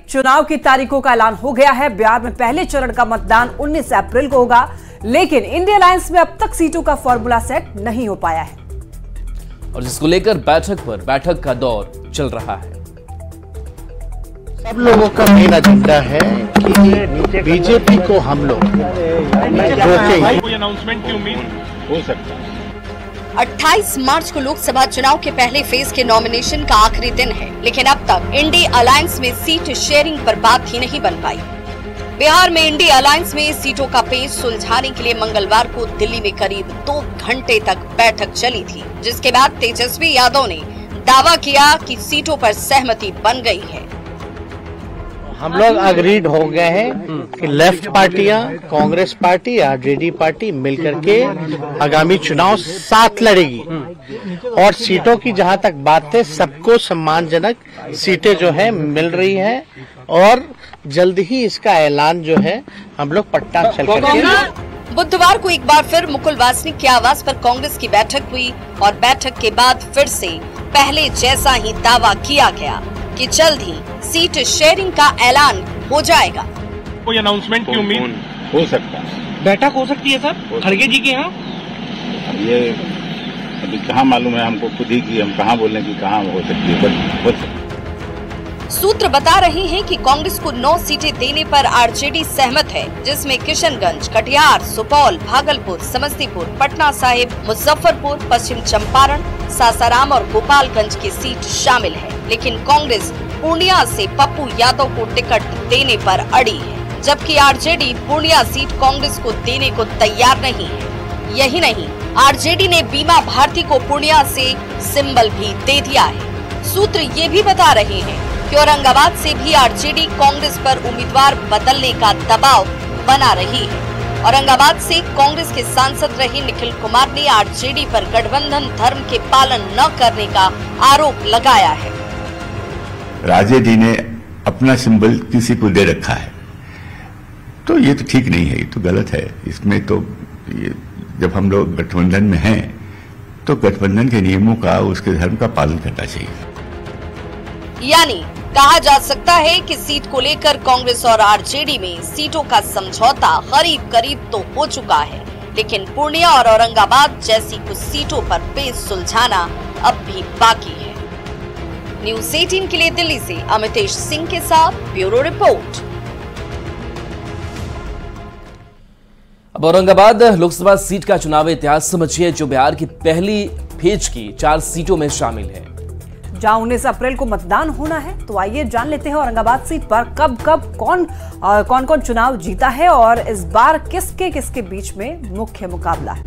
चुनाव की तारीखों का ऐलान हो गया है। बिहार में पहले चरण का मतदान 19 अप्रैल को होगा, लेकिन इंडिया अलायंस में अब तक सीटों का फॉर्मूला सेट नहीं हो पाया है और जिसको लेकर बैठक का दौर चल रहा है। सब लोगों का मेन एजेंडा है कि बीजेपी को हम लोग रोकेंगे। कोई अनाउंसमेंट की उम्मीद हो सकता है। 28 मार्च को लोकसभा चुनाव के पहले फेज के नॉमिनेशन का आखिरी दिन है, लेकिन अब तक इंडी अलायंस में सीट शेयरिंग पर बात ही नहीं बन पाई। बिहार में इंडी अलायंस में सीटों का पेच सुलझाने के लिए मंगलवार को दिल्ली में करीब 2 घंटे तक बैठक चली थी, जिसके बाद तेजस्वी यादव ने दावा किया कि सीटों पर सहमति बन गई है। हम लोग अग्रीड हो गए हैं कि लेफ्ट पार्टियां, कांग्रेस पार्टी, आरजेडी पार्टी मिलकर के आगामी चुनाव साथ लड़ेगी और सीटों की जहां तक बात है, सबको सम्मानजनक सीटें जो है मिल रही हैं और जल्द ही इसका ऐलान जो है हम लोग पट्टा चल करके। बुधवार को एक बार फिर मुकुल वासनिक के आवास पर कांग्रेस की बैठक हुई और बैठक के बाद फिर से पहले जैसा ही दावा किया गया कि जल्द ही सीट शेयरिंग का ऐलान हो जाएगा। कोई अनाउंसमेंट की उम्मीद हो सकता है। बैठक हो सकती है सर खड़गे जी के यहाँ। ये अभी कहाँ मालूम है हमको खुद ही कि हम कहाँ बोलें कि कहाँ हो सकती है, बट हो सकती है। सूत्र बता रहे हैं कि कांग्रेस को 9 सीटें देने पर आरजेडी सहमत है, जिसमें किशनगंज, कटिहार, सुपौल, भागलपुर, समस्तीपुर, पटना साहिब, मुजफ्फरपुर, पश्चिम चंपारण, सासाराम और गोपालगंज की सीट शामिल है। लेकिन कांग्रेस पूर्णिया से पप्पू यादव को टिकट देने पर अड़ी है, जबकि आरजेडी पूर्णिया सीट कांग्रेस को देने को तैयार नहीं है। यही नहीं, आरजेडी ने बीमा भारती को पूर्णिया से सिंबल भी दे दिया है। सूत्र ये भी बता रहे हैं कि औरंगाबाद से भी आरजेडी कांग्रेस पर उम्मीदवार बदलने का दबाव बना रही है। औरंगाबाद से कांग्रेस के सांसद रहे निखिल कुमार ने आरजेडी पर गठबंधन धर्म के पालन न करने का आरोप लगाया है। राजे ने अपना सिंबल किसी को दे रखा है, तो ये तो ठीक नहीं है, ये तो गलत है। इसमें तो जब हम लोग गठबंधन में हैं तो गठबंधन के नियमों का, उसके धर्म का पालन करना चाहिए। यानी कहा जा सकता है कि सीट को लेकर कांग्रेस और आरजेडी में सीटों का समझौता करीब तो हो चुका है, लेकिन पूर्णिया और औरंगाबाद जैसी कुछ सीटों पर पेच सुलझाना अब भी बाकी है। न्यूज़ 18 के लिए दिल्ली से अमितेश सिंह के साथ ब्यूरो रिपोर्ट। अब औरंगाबाद लोकसभा सीट का चुनावी इतिहास समझिए, जो बिहार की पहली फेज की 4 सीटों में शामिल है, जहां 19 अप्रैल को मतदान होना है। तो आइए जान लेते हैं औरंगाबाद सीट पर कब कौन कौन चुनाव जीता है और इस बार किसके बीच में मुख्य मुकाबला है।